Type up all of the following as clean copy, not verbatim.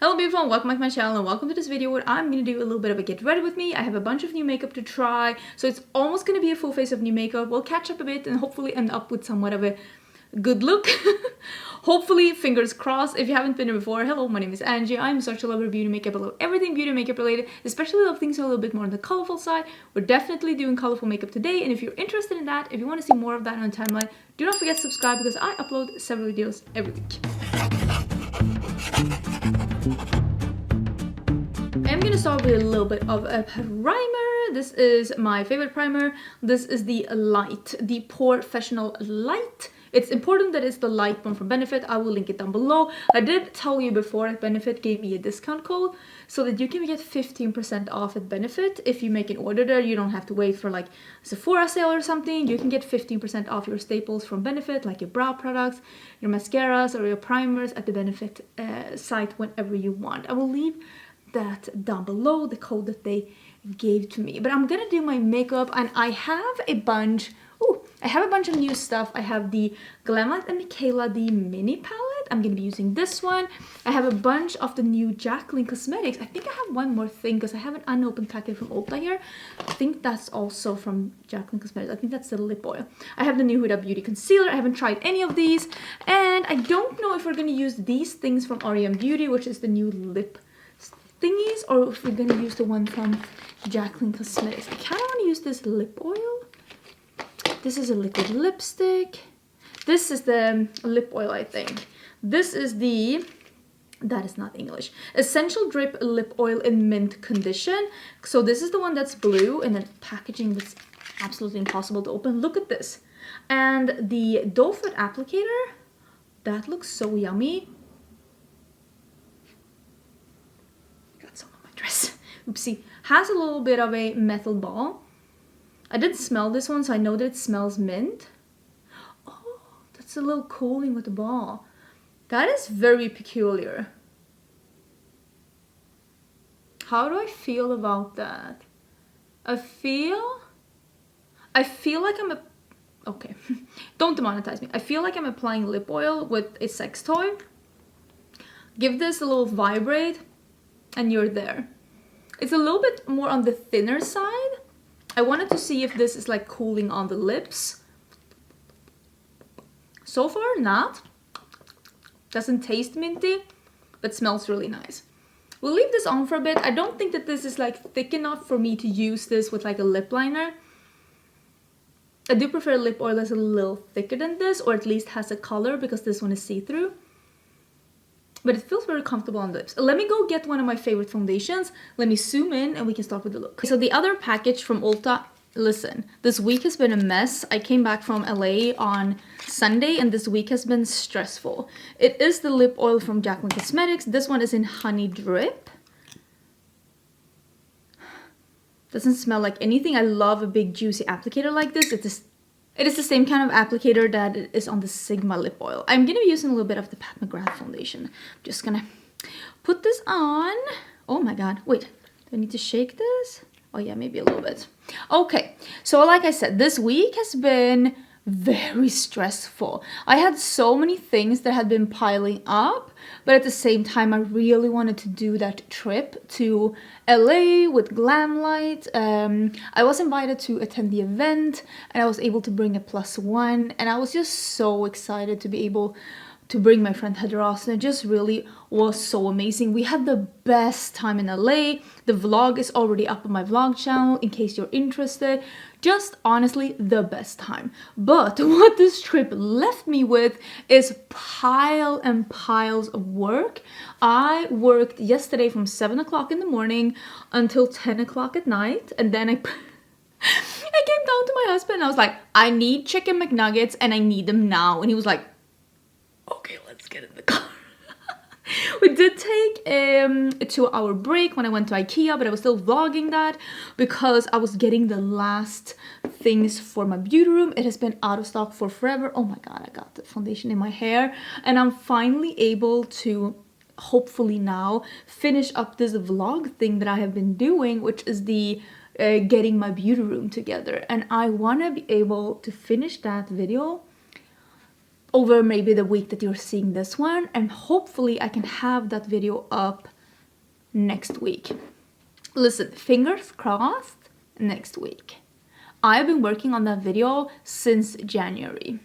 Hello beautiful, welcome back to my channel and welcome to this video where I'm going to do a little bit of a get ready with me. I have a bunch of new makeup to try, so it's almost going to be a full face of new makeup. We'll catch up a bit and hopefully end up with somewhat of a good look. Hopefully, fingers crossed. If you haven't been here before, hello, my name is Angie. I'm such a lover of beauty makeup. I love everything beauty makeup related, especially love things a little bit more on the colorful side. We're definitely doing colorful makeup today, and if you're interested in that, if you want to see more of that on the timeline, do not forget to subscribe because I upload several videos every week. I'm gonna start with a little bit of a primer. This is my favorite primer. This is the Light, the Professional Light. It's important that it's the light one from Benefit. I will link it down below. I did tell you before that Benefit gave me a discount code so that you can get 15% off at Benefit. If you make an order there, you don't have to wait for like Sephora sale or something. You can get 15% off your staples from Benefit, like your brow products, your mascaras, or your primers at the Benefit site whenever you want. I will leave that down below, the code that they gave to me. But I'm gonna do my makeup, and I have a bunch of new stuff. I have the Glamlight and Michaela, the mini palette. I'm gonna be using this one. I have a bunch of the new Jaclyn Cosmetics. I think I have one more thing because I have an unopened packet from Ulta here. I think that's also from Jaclyn Cosmetics. I think that's the lip oil. I have the new Huda Beauty concealer. I haven't tried any of these, and I don't know if we're gonna use these things from OPV Beauty, which is the new lip thingies, or if we're gonna use the one from Jaclyn Cosmetics. I kind of want to use this lip oil. This is a liquid lipstick. This is the lip oil, I think. This is the, that is not English, Essential Drip Lip Oil in Mint Condition. So this is the one that's blue, and then packaging that's absolutely impossible to open. Look at this. And the doe foot applicator, that looks so yummy. Got some on my dress. Oopsie. Has a little bit of a metal ball. I did smell this one, so I know that it smells mint. Oh, that's a little cooling with the ball. That is very peculiar. How do I feel about that? I feel like I'm okay. Don't demonetize me. I feel like I'm applying lip oil with a sex toy. Give this a little vibrate, and you're there. It's a little bit more on the thinner side. I wanted to see if this is like cooling on the lips. So far, not. Doesn't taste minty, but smells really nice. We'll leave this on for a bit. I don't think that this is like thick enough for me to use this with like a lip liner. I do prefer lip oil that's a little thicker than this, or at least has a color, because this one is see-through. But it feels very comfortable on the lips. Let me go get one of my favorite foundations. Let me zoom in and we can start with the look. So the other package from Ulta, listen, this week has been a mess. I came back from LA on Sunday and this week has been stressful. It is the lip oil from Jaclyn Cosmetics. This one is in Honey Drip. Doesn't smell like anything. I love a big juicy applicator like this. It is the same kind of applicator that is on the Sigma lip oil. I'm going to be using a little bit of the Pat McGrath foundation. I'm just going to put this on. Oh my god. Wait, do I need to shake this? Oh yeah, maybe a little bit. Okay, so like I said, this week has been very stressful. I had so many things that had been piling up, but at the same time I really wanted to do that trip to LA with Glamlight. I was invited to attend the event and I was able to bring a +1, and I was just so excited to be able to bring my friend Heather Austin. It just really was so amazing. We had the best time in LA. The vlog is already up on my vlog channel in case you're interested. Just honestly the best time. But what this trip left me with is piles and piles of work. I worked yesterday from 7 o'clock in the morning until 10 o'clock at night, and then I came down to my husband and I was like, I need chicken McNuggets and I need them now. And he was like, okay, let's get in the car. We did take a 2-hour break when I went to IKEA, but I was still vlogging that because I was getting the last things for my beauty room. It has been out of stock for forever. Oh my god, I got the foundation in my hair, and I'm finally able to hopefully now finish up this vlog thing that I have been doing, which is the getting my beauty room together. And I want to be able to finish that video over maybe the week that you're seeing this one, and hopefully I can have that video up next week. Listen, fingers crossed, next week. I've been working on that video since January.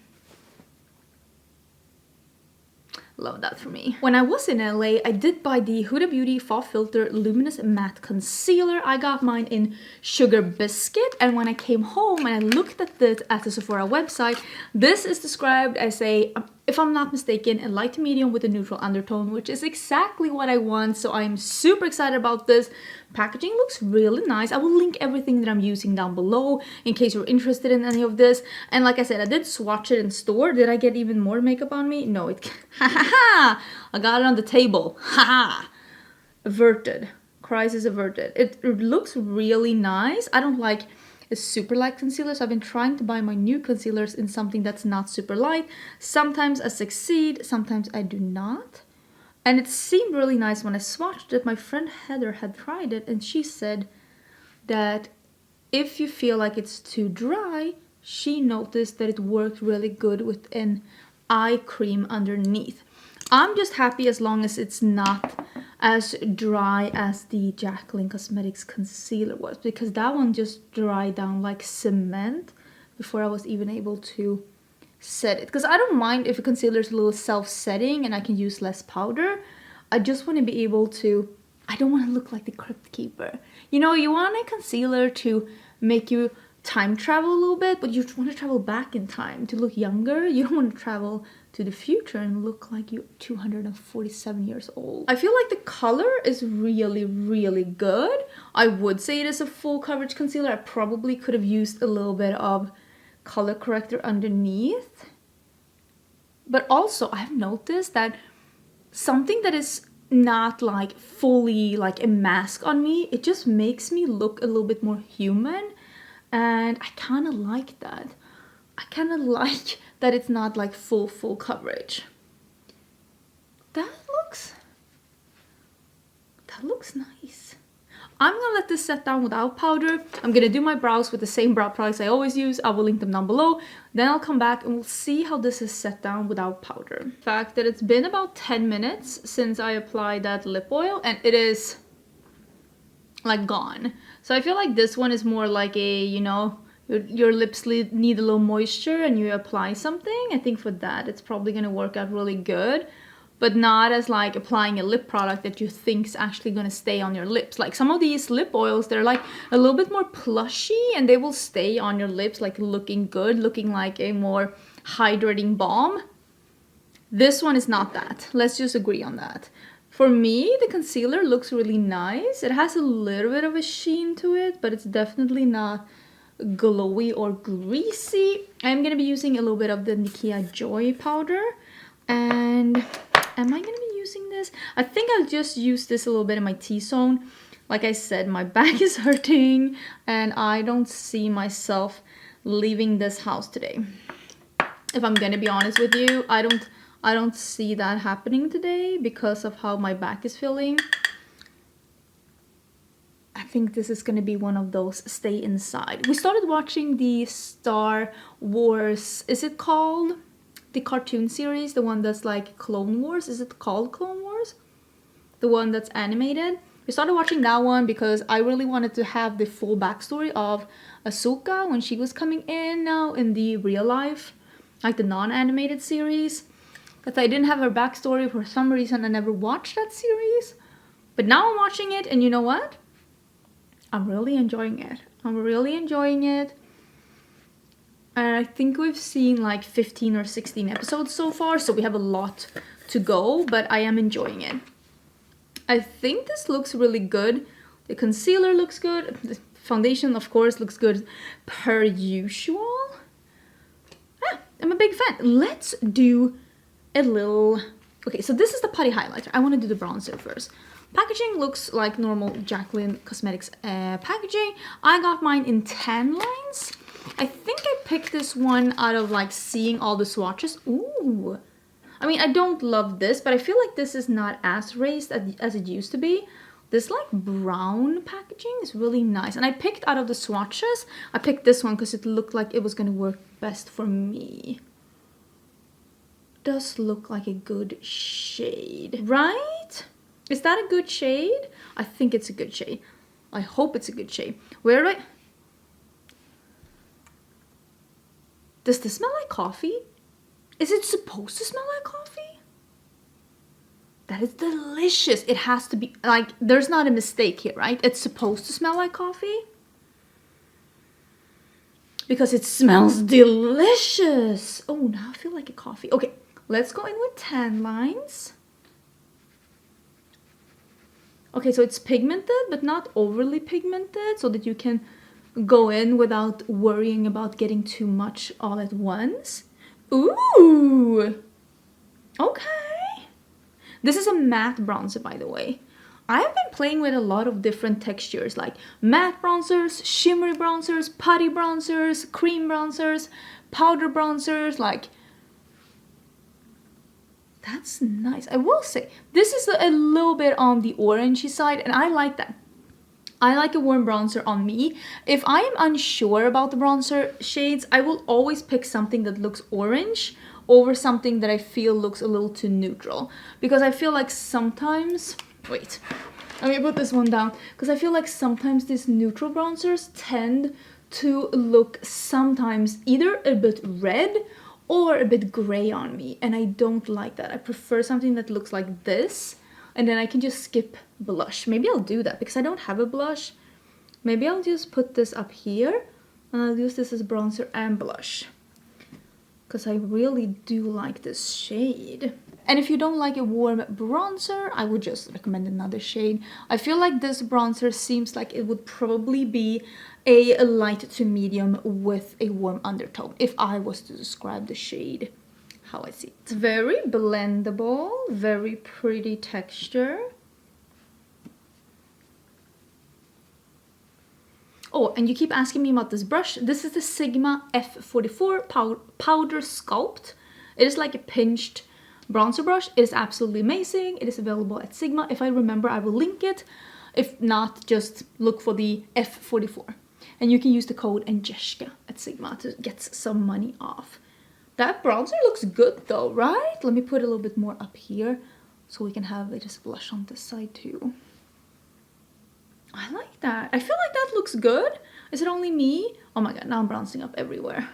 Love that for me. When I was in LA, I did buy the Huda Beauty Faux Filter Luminous Matte Concealer. I got mine in Sugar Biscuit, and when I came home and I looked at this at the Sephora website, this is described as a, if I'm not mistaken, a light to medium with a neutral undertone, which is exactly what I want. So I'm super excited about this. Packaging looks really nice. I will link everything that I'm using down below in case you're interested in any of this. And like I said, I did swatch it in store. Did I get even more makeup on me? No, it I got it on the table. Averted. Crisis averted. It looks really nice. I don't like a super light concealer, so I've been trying to buy my new concealers in something that's not super light. Sometimes I succeed, sometimes I do not. And it seemed really nice when I swatched it. My friend Heather had tried it and she said that if you feel like it's too dry, she noticed that it worked really good with an eye cream underneath. I'm just happy as long as it's not as dry as the Jaclyn Cosmetics concealer was, because that one just dried down like cement before I was even able to set it. Because I don't mind if a concealer is a little self-setting and I can use less powder. I just want to be able to, I don't want to look like the Crypt Keeper. You know, you want a concealer to make you time travel a little bit, but you want to travel back in time to look younger. You don't want to travel to the future and look like you're 247 years old. I feel like the color is really, really good. I would say it is a full coverage concealer. I probably could have used a little bit of color corrector underneath. But also, I've noticed that something that is not like fully like a mask on me, it just makes me look a little bit more human. And I kind of like that. I kind of like that it's not like full coverage. That looks nice. I'm gonna let this set down without powder. I'm gonna do my brows with the same brow products I always use. I will link them down below. Then I'll come back and we'll see how this is set down without powder. The fact that it's been about 10 minutes since I applied that lip oil and it is like gone. So I feel like this one is more like a, you know, your lips need a little moisture and you apply something. I think for that it's probably gonna work out really good, but not as like applying a lip product that you think is actually gonna stay on your lips. Like some of these lip oils, they're like a little bit more plushy and they will stay on your lips like looking good, looking like a more hydrating balm. This one is not that. Let's just agree on that. For me, the concealer looks really nice. It has a little bit of a sheen to it, but it's definitely not glowy or greasy. I'm gonna be using a little bit of the Nikia Joy powder. And am I gonna be using this? I think I'll just use this a little bit in my T-zone. Like I said, my back is hurting and I don't see myself leaving this house today. If I'm gonna be honest with you, I don't see that happening today because of how my back is feeling. I think this is gonna be one of those stay inside. We started watching the Star Wars, is it called? The cartoon series, the one that's like Clone Wars. Is it called Clone Wars? The one that's animated. We started watching that one because I really wanted to have the full backstory of Ahsoka when she was coming in now in the real life, like the non-animated series. But I didn't have her backstory for some reason. I never watched that series. But now I'm watching it and you know what? I'm really enjoying it. I'm really enjoying it. And I think we've seen like 15 or 16 episodes so far, so we have a lot to go, but I am enjoying it. I think this looks really good. The concealer looks good. The foundation, of course, looks good per usual. I'm a big fan. Let's do a little... Okay, so this is the putty highlighter. I want to do the bronzer first. Packaging looks like normal Jaclyn Cosmetics packaging. I got mine in tan lines. I think I picked this one out of like seeing all the swatches. Ooh. I mean, I don't love this, but I feel like this is not as raised as it used to be. This like brown packaging is really nice. And I picked out of the swatches, I picked this one because it looked like it was going to work best for me. Does look like a good shade, right? Is that a good shade? I think it's a good shade. I hope it's a good shade. Where do I... Does this smell like coffee? Is it supposed to smell like coffee? That is delicious. It has to be, like, there's not a mistake here, right? It's supposed to smell like coffee. Because it smells delicious. Oh, now I feel like a coffee. Okay, let's go in with tan lines. Okay, so it's pigmented, but not overly pigmented, so that you can go in without worrying about getting too much all at once. Ooh! Okay. This is a matte bronzer, by the way. I've been playing with a lot of different textures, like matte bronzers, shimmery bronzers, putty bronzers, cream bronzers, powder bronzers, like... That's nice. I will say, this is a little bit on the orangey side, and I like that. I like a warm bronzer on me. If I am unsure about the bronzer shades, I will always pick something that looks orange over something that I feel looks a little too neutral. Because I feel like sometimes... Wait, let me put this one down. Because I feel like sometimes these neutral bronzers tend to look sometimes either a bit red or a bit gray on me, and I don't like that. I prefer something that looks like this, and then I can just skip blush. Maybe I'll do that because I don't have a blush. Maybe I'll just put this up here, and I'll use this as bronzer and blush, because I really do like this shade. And if you don't like a warm bronzer, I would just recommend another shade. I feel like this bronzer seems like it would probably be a light to medium with a warm undertone, if I was to describe the shade how I see it. It's very blendable, very pretty texture. Oh, and you keep asking me about this brush. This is the Sigma F44 Powder Sculpt. It is like a pinched bronzer brush. It is absolutely amazing. It is available at Sigma. If I remember, I will link it. If not, just look for the F44. And you can use the code Angelica at Sigma to get some money off. That bronzer looks good though, right? Let me put a little bit more up here so we can have it just blush on this side too. I like that. I feel like that looks good. Is it only me? Oh my god, now I'm bronzing up everywhere.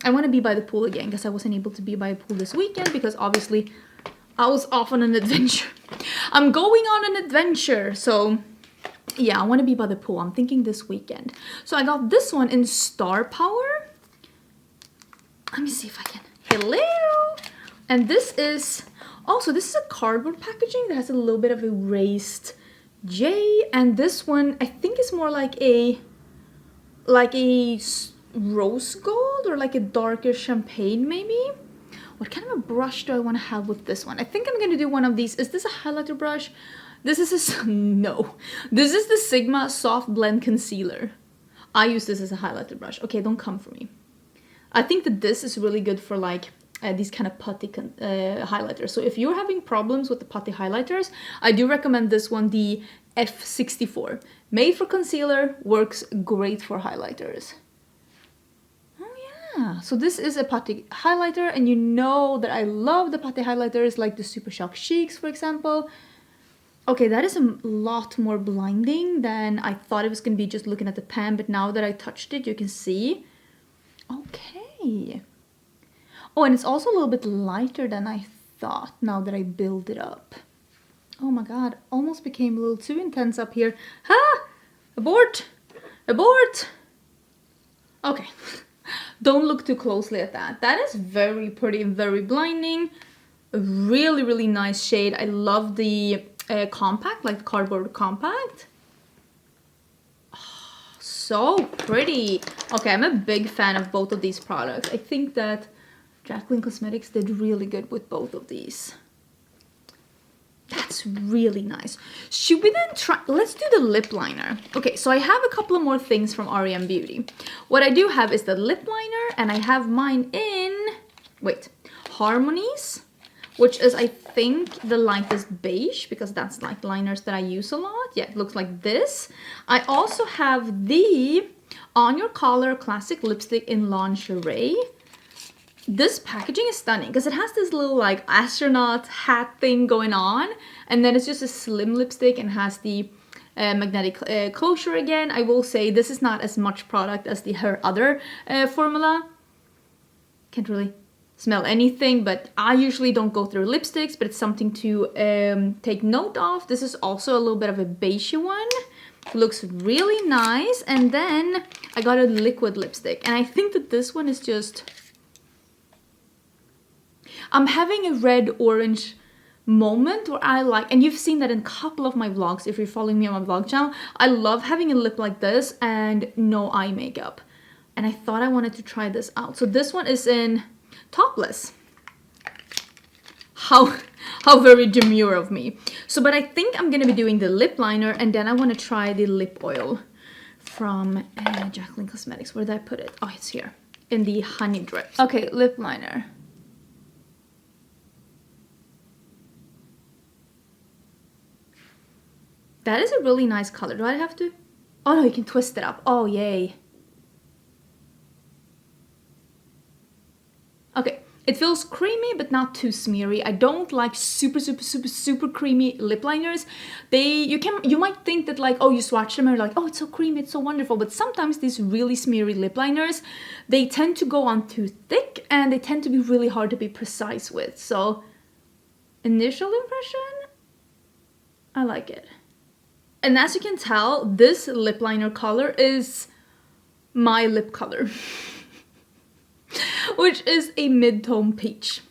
I want to be by the pool again because I wasn't able to be by a pool this weekend because obviously I was off on an adventure. I'm going on an adventure, so yeah, I want to be by the pool. I'm thinking this weekend. So I got this one in Star Power. Let me see if I can. Hello! And this is... Also, this is a cardboard packaging that has a little bit of a raised J. And this one, I think is more like a rose gold or like a darker champagne maybe. What kind of a brush do I want to have with this one? I think I'm going to do one of these. Is this a highlighter brush? This is a... No. This is the Sigma Soft Blend Concealer. I use this as a highlighter brush. Okay, don't come for me. I think that this is really good for like these kind of putty highlighters. So if you're having problems with the putty highlighters, I do recommend this one, the F64. Made for concealer, works great for highlighters. Oh yeah, so this is a putty highlighter, and you know that I love the putty highlighters like the Super Shock Chics, for example. Okay, that is a lot more blinding than I thought it was going to be just looking at the pan, but now that I touched it, you can see. Okay. Oh, and it's also a little bit lighter than I thought now that I build it up. Oh my god, almost became a little too intense up here. Ah! Abort! Abort! Okay. Don't look too closely at that. That is very pretty and very blinding. A really, really nice shade. I love the compact, like the cardboard compact. Oh, so pretty. Okay, I'm a big fan of both of these products. I think that Jaclyn Cosmetics did really good with both of these. That's really nice. Should we then try... Let's do the lip liner. Okay, so I have a couple of more things from REM Beauty. What I do have is the lip liner, and I have mine in... Wait. Harmonies, which is, I think, the lightest beige, because that's like liners that I use a lot. Yeah, it looks like this. I also have the On Your Collar Classic Lipstick in Lingerie. This packaging is stunning because it has this little like astronaut hat thing going on, and then it's just a slim lipstick and has the magnetic closure again. I will say this is not as much product as her other formula. Can't really smell anything, but I usually don't go through lipsticks, but it's something to take note of. This is also a little bit of a beige one. It looks really nice. And then I got a liquid lipstick, and I think that this one is just... I'm having a red-orange moment where I like, and you've seen that in a couple of my vlogs if you're following me on my vlog channel, I love having a lip like this and no eye makeup. And I thought I wanted to try this out. So this one is in Topless. How very demure of me. So, but I think I'm gonna be doing the lip liner, and then I want to try the lip oil from Jaclyn Cosmetics. Where did I put it? Oh, it's here in the honey drip. Okay, lip liner. That is a really nice color. Do I have to? Oh no, you can twist it up. Oh, yay. Okay, it feels creamy but not too smeary. I don't like super creamy lip liners. You might think that like, oh, you swatch them and you're like, oh, it's so creamy, it's so wonderful. But sometimes these really smeary lip liners, they tend to go on too thick and they tend to be really hard to be precise with. So, initial impression, I like it. And as you can tell, this lip liner color is my lip color, which is a mid-tone peach.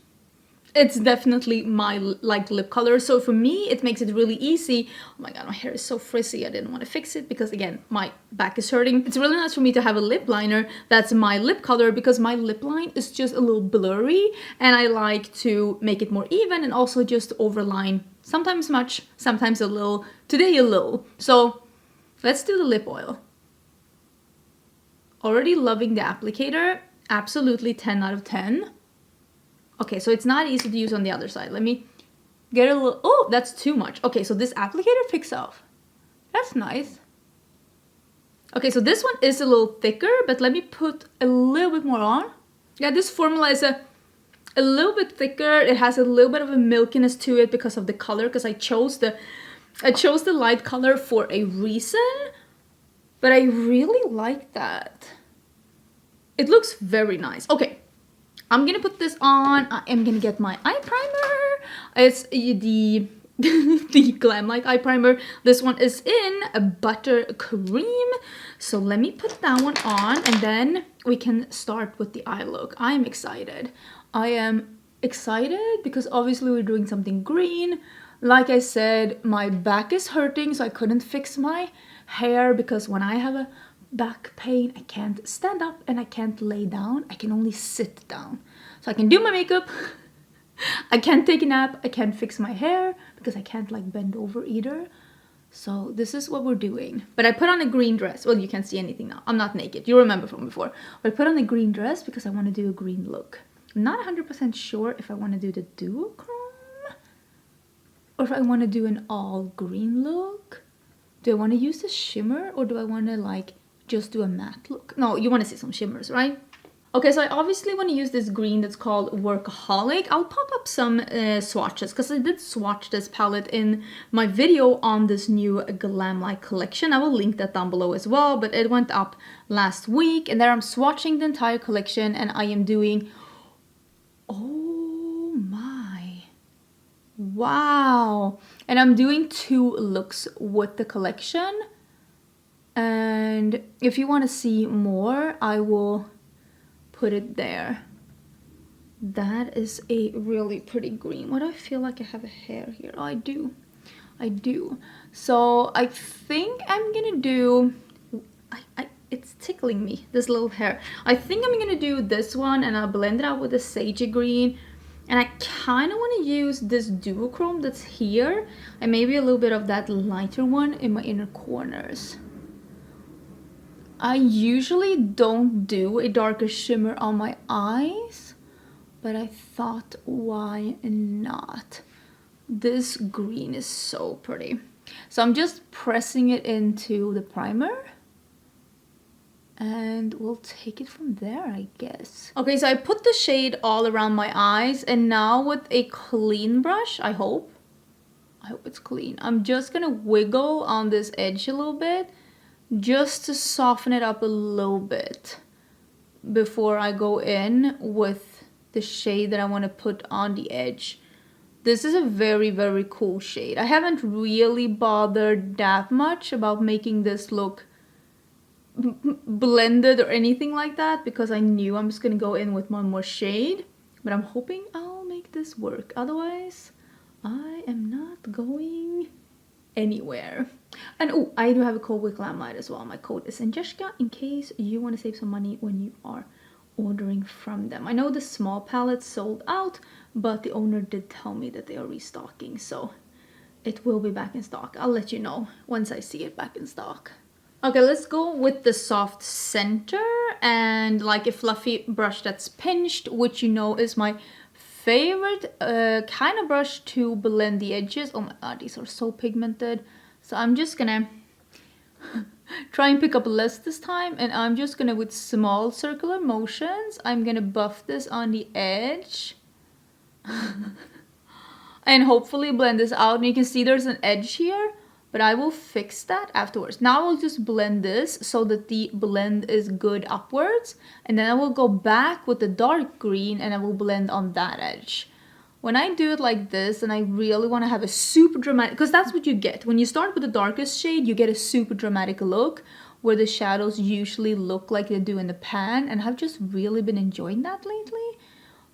It's definitely my like lip color. So for me, it makes it really easy. Oh my god, my hair is so frizzy. I didn't want to fix it because again, my back is hurting. It's really nice for me to have a lip liner that's my lip color because my lip line is just a little blurry and I like to make it more even and also just overline. Sometimes much, sometimes a little. Today a little. So let's do the lip oil. Already loving the applicator. Absolutely 10 out of 10. Okay, so it's not easy to use on the other side. Let me get a little... Oh, that's too much. Okay, so this applicator picks off. That's nice. Okay, so this one is a little thicker, but let me put a little bit more on. Yeah, this formula is a little bit thicker. It has a little bit of a milkiness to it because of the color, because I chose the light color for a reason, but I really like that. It looks very nice. Okay, I'm gonna put this on. I am gonna get my eye primer. It's the the Glamlight eye primer. This one is in a buttercream. So let me put that one on and then we can start with the eye look. I am excited. I am excited because obviously we're doing something green. Like I said, my back is hurting, so I couldn't fix my hair because when I have a back pain, I can't stand up and I can't lay down. I can only sit down. So I can do my makeup. I can't take a nap. I can't fix my hair because I can't like bend over either. So this is what we're doing. But I put on a green dress. Well, you can't see anything now. I'm not naked. You remember from before. But I put on a green dress because I want to do a green look. I'm not 100% sure if I want to do the duochrome or if I want to do an all green look. Do I want to use the shimmer or do I want to like just do a matte look? No, you want to see some shimmers, right? Okay, so I obviously want to use this green that's called Workaholic. I'll pop up some swatches because I did swatch this palette in my video on this new Glamlight collection. I will link that down below as well, but it went up last week and there I'm swatching the entire collection and I am doing... Oh my... Wow! And I'm doing 2 looks with the collection. And if you want to see more, I will put it there. That is a really pretty green. Why do I feel like I have a hair here? Oh, I do. I do. So I think I'm gonna do... it's tickling me, this little hair. I think I'm gonna do this one and I'll blend it out with a sagey green. And I kind of want to use this duochrome that's here. And maybe a little bit of that lighter one in my inner corners. I usually don't do a darker shimmer on my eyes, but I thought, why not? This green is so pretty. So I'm just pressing it into the primer. And we'll take it from there, I guess. Okay, so I put the shade all around my eyes, and now with a clean brush, I hope it's clean, I'm just gonna wiggle on this edge a little bit just to soften it up a little bit before I go in with the shade that I want to put on the edge. This is a very, very cool shade. I haven't really bothered that much about making this look blended or anything like that, because I knew I'm just gonna go in with one more shade, but I'm hoping I'll make this work. Otherwise, I am not going anywhere. And oh, I do have a code with Glamlight as well. My code is Angelica in case you want to save some money when you are ordering from them. I know the small palettes sold out, but the owner did tell me that they are restocking, so it will be back in stock. I'll let you know once I see it back in stock. Okay, let's go with the soft center and like a fluffy brush that's pinched, which you know is my favorite kind of brush to blend the edges. Oh my god, these are so pigmented. So I'm just gonna try and pick up less this time, and I'm just gonna, with small circular motions, I'm gonna buff this on the edge and hopefully blend this out. And you can see there's an edge here, but I will fix that afterwards. Now I'll just blend this so that the blend is good upwards, and then I will go back with the dark green and I will blend on that edge. When I do it like this, and I really want to have a super dramatic, because that's what you get. When you start with the darkest shade, you get a super dramatic look where the shadows usually look like they do in the pan, and I've just really been enjoying that lately.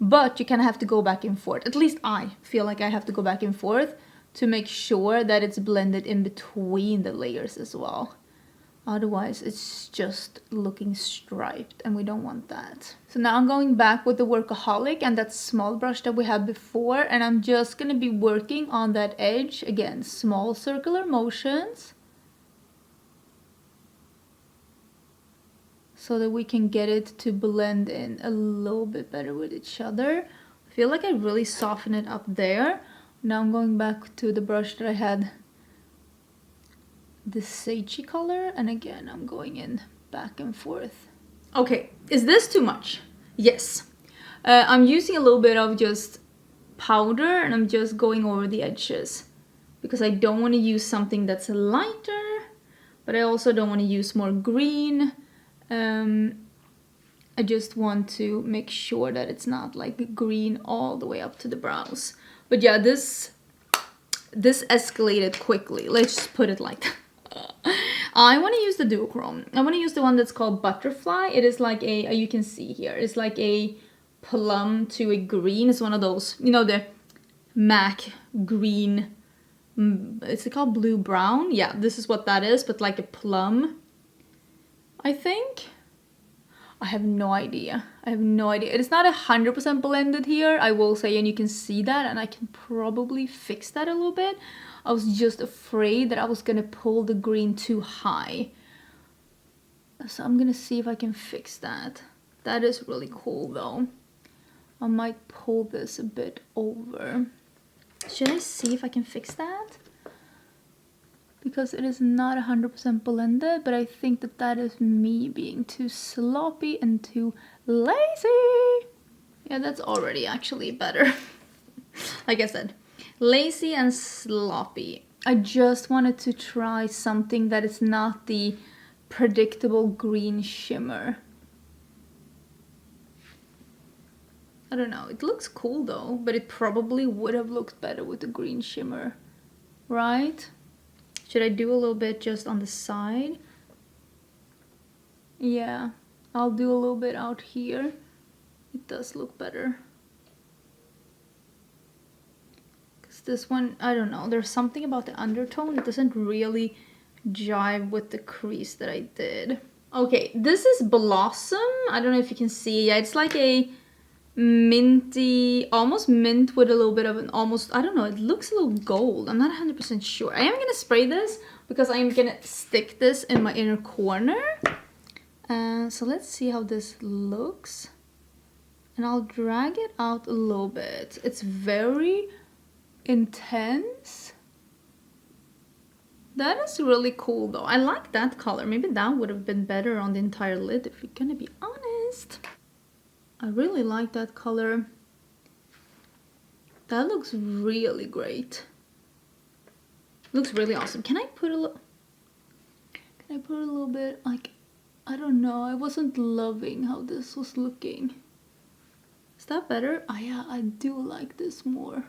But you kind of have to go back and forth. At least I feel like I have to go back and forth to make sure that it's blended in between the layers as well. Otherwise, it's just looking striped, and we don't want that. So now I'm going back with the Workaholic and that small brush that we had before, and I'm just going to be working on that edge. Again, small circular motions, so that we can get it to blend in a little bit better with each other. I feel like I really softened it up there. Now I'm going back to the brush that I had the sagey color, and again I'm going in back and forth. Okay, is this too much? Yes. I'm using a little bit of just powder, and I'm just going over the edges because I don't want to use something that's lighter, but I also don't want to use more green. I just want to make sure that it's not like green all the way up to the brows. But yeah, this escalated quickly. Let's just put it like that. I want to use the duochrome. I want to use the one that's called Butterfly. It is like a, you can see here, it's like a plum to a green. It's one of those, you know, the MAC green, is it called blue brown? Yeah, this is what that is, but like a plum, I think. I have no idea. I have no idea. It is not 100% blended here, I will say, and you can see that, and I can probably fix that a little bit. I was just afraid that I was gonna pull the green too high. So I'm gonna see if I can fix that. That is really cool though. I might pull this a bit over. Should I see if I can fix that? Because it is not 100% blended, but I think that that is me being too sloppy and too lazy. Yeah, that's already actually better. Like I said, lazy and sloppy. I just wanted to try something that is not the predictable green shimmer. I don't know, it looks cool though, but it probably would have looked better with the green shimmer, right? Should I do a little bit just on the side? Yeah, I'll do a little bit out here. It does look better. Because this one, I don't know, there's something about the undertone. It doesn't really jive with the crease that I did. Okay, this is Blossom. I don't know if you can see. Yeah, it's like a minty, almost mint with a little bit of an almost, I don't know, it looks a little gold. I'm not 100% sure. I am gonna spray this because I am gonna stick this in my inner corner. So let's see how this looks. And I'll drag it out a little bit. It's very intense. That is really cool though. I like that color. Maybe that would have been better on the entire lid if we're gonna be honest. I really like that color. That looks really great. Looks really awesome. Can I put a little bit, like, I don't know. I wasn't loving how this was looking. Is that better? Oh yeah, I do like this more.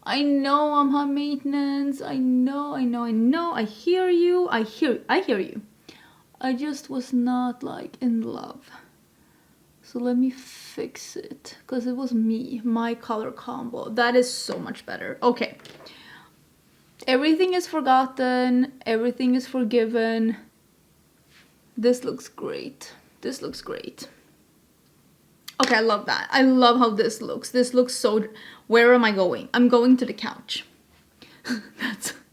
I know I'm high maintenance. I know. I hear you. I hear you. I just was not like in love. So let me fix it, because it was my color combo. That is so much better. Okay. Everything is forgotten. Everything is forgiven. This looks great. This looks great. Okay, I love that. I love how this looks. This looks so... Where am I going? I'm going to the couch.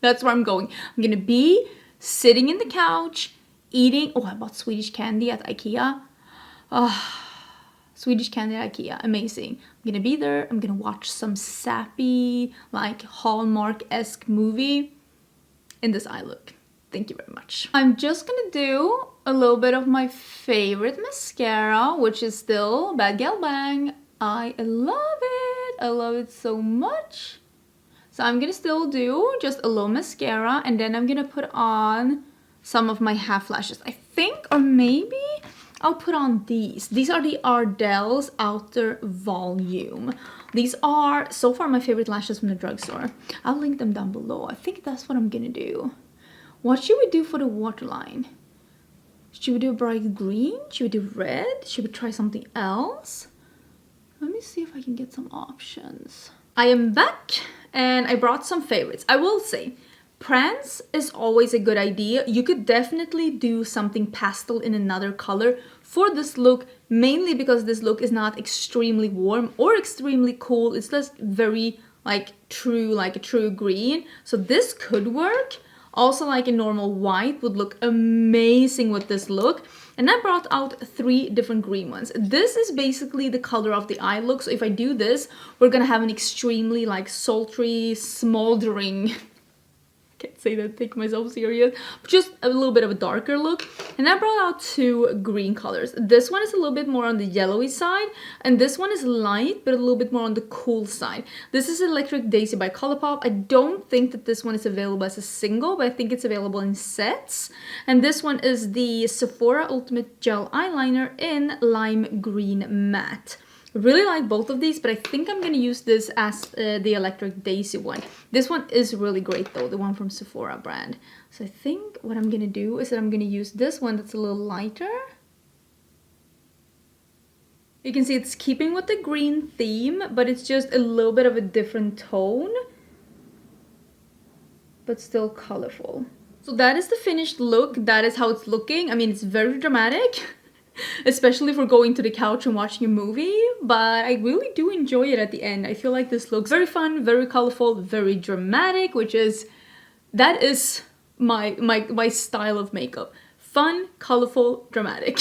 That's where I'm going. I'm gonna be sitting in the couch, eating... Oh, I bought Swedish candy at IKEA. Swedish candy at IKEA. Amazing. I'm gonna be there. I'm gonna watch some sappy, like, Hallmark-esque movie in this eye look. Thank you very much. I'm just gonna do a little bit of my favorite mascara, which is still Bad Gal Bang. I love it. I love it so much. So I'm gonna still do just a little mascara, and then I'm gonna put on some of my half lashes, I think, or maybe I'll put on these. These are the Ardell's Outer Volume. These are so far my favorite lashes from the drugstore. I'll link them down below. I think that's what I'm gonna do. What should we do for the waterline? Should we do a bright green? Should we do red? Should we try something else? Let me see if I can get some options. I am back and I brought some favorites. I will say, prance is always a good idea. You could definitely do something pastel in another color for this look, mainly because this look is not extremely warm or extremely cool. It's just very like a true green. So this could work. Also, like a normal white would look amazing with this look. And I brought out 3 different green ones. This is basically the color of the eye look. So if I do this, we're gonna have an extremely like sultry, smoldering... Can't say that, take myself serious. Just a little bit of a darker look. And I brought out 2 green colors. This one is a little bit more on the yellowy side, and this one is light, but a little bit more on the cool side. This is Electric Daisy by Colourpop. I don't think that this one is available as a single, but I think it's available in sets. And this one is the Sephora Ultimate Gel Eyeliner in Lime Green Matte. I really like both of these, but I think I'm going to use this as the Electric Daisy one. This one is really great though, the one from Sephora brand. So I think what I'm going to do is that I'm going to use this one that's a little lighter. You can see it's keeping with the green theme, but it's just a little bit of a different tone, but still colorful. So that is the finished look. That is how it's looking. I mean, it's very dramatic. Especially for going to the couch and watching a movie, but I really do enjoy it at the end. I feel like this looks very fun, very colorful, very dramatic, that is my style of makeup. Fun, colorful, dramatic.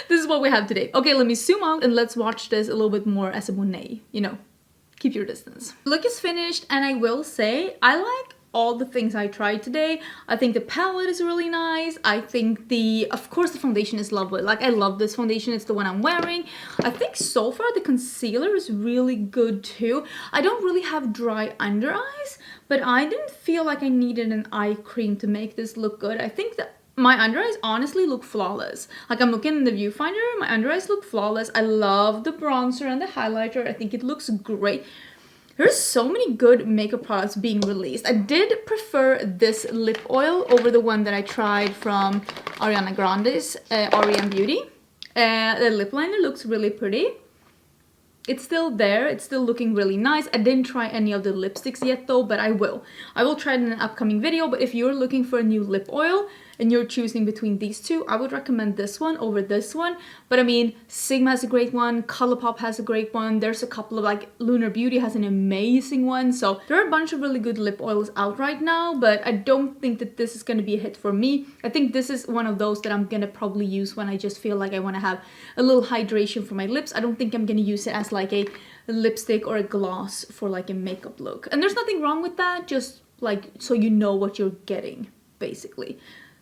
This is what we have today. Okay, let me zoom out and let's watch this a little bit more as a Monet, you know, keep your distance. Look is finished, and I will say I like all the things I tried today. I think the palette is really nice. I think of course the foundation is lovely. Like, I love this foundation. It's the one I'm wearing. I think so far the concealer is really good too. I don't really have dry under eyes, but I didn't feel like I needed an eye cream to make this look good. I think that my under eyes honestly look flawless. Like, I'm looking in the viewfinder, my under eyes look flawless. I love the bronzer and the highlighter. I think it looks great. There's so many good makeup products being released. I did prefer this lip oil over the one that I tried from Ariana Grande's Nomad Beauty. The lip liner looks really pretty. It's still there. It's still looking really nice. I didn't try any of the lipsticks yet though, but I will. I will try it in an upcoming video, but if you're looking for a new lip oil and you're choosing between these two, I would recommend this one over this one. But I mean, Sigma has a great one, Colourpop has a great one, there's a couple of, like, Lunar Beauty has an amazing one. So there are a bunch of really good lip oils out right now, but I don't think that this is going to be a hit for me. I think this is one of those that I'm going to probably use when I just feel like I want to have a little hydration for my lips. I don't think I'm going to use it as like a lipstick or a gloss for like a makeup look. And there's nothing wrong with that, just like, so you know what you're getting, basically.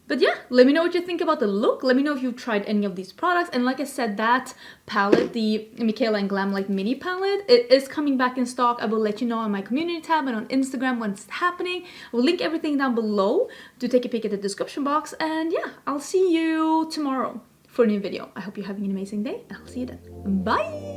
But yeah, let me know what you think about the look. Let me know if you've tried any of these products. And like I said, that palette, the Michaela and Glam Light Mini palette, it is coming back in stock. I will let you know on my community tab and on Instagram when it's happening. I will link everything down below. Do take a peek at the description box. And yeah, I'll see you tomorrow for a new video. I hope you're having an amazing day. I'll see you then. Bye!